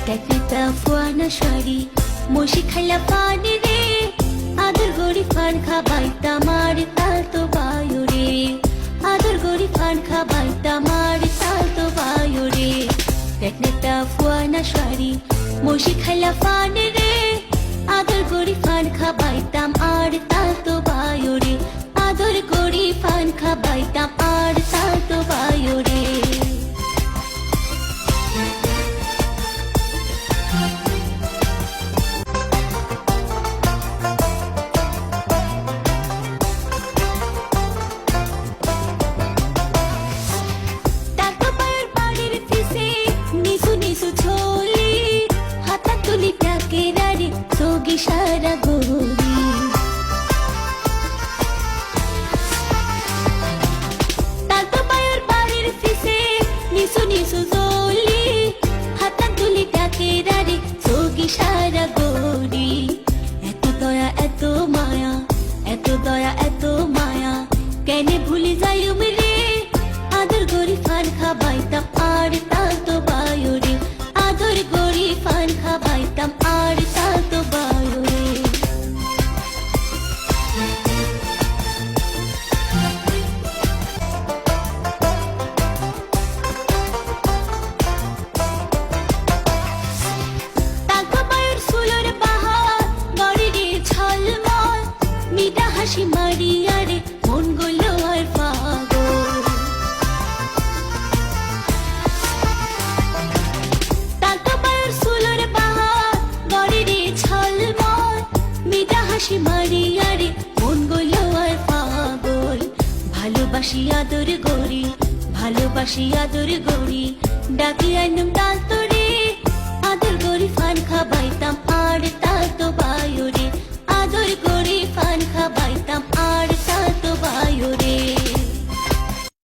টেকনিকটা ফুয়ানা শাড়ি মশি খাইলা পানি রে আদর গড়ি ফান খাবাই তামার তাল তো বায়ু রে আদর গড়ি ফান খাবাই তামার তাল তো বায়ু রে টেকনিকটা ফুয়ানা শাড়ি মশি খাইলা পানি রে আদর গড়ি ফান খাবাই তামার তাল তো বায়ু রে আদর গড়ি ফান খাবাই তামার তাল তো বায়ু রে সারা গৌরী তাতো পায়ের বাড়ির ফিসে নিসু নিসু জলি হাতা তুলি ডাকে রারে যোগী সারা গৌরী এত দয়া এত মায়া এত দয়া এত মায়া কেনে ভুলে যাই রে আদর গরি ফান খাবাইতাম আর তাতো বায়ু রে আদর গরি ফান খাবাইতাম আর তাতো বায়ু রে হাসি মারিয়া রে মন গলো আর পাগল তাতো পায়ের সুলোর বাহার গড়ে রে ছলমল মিঠা হাসি মারিয়া রে মন গলো আর পাগল ভালোবাসি আদর গড়ি ভালোবাসি আদর গড়ি ডাকি আইনুম তাল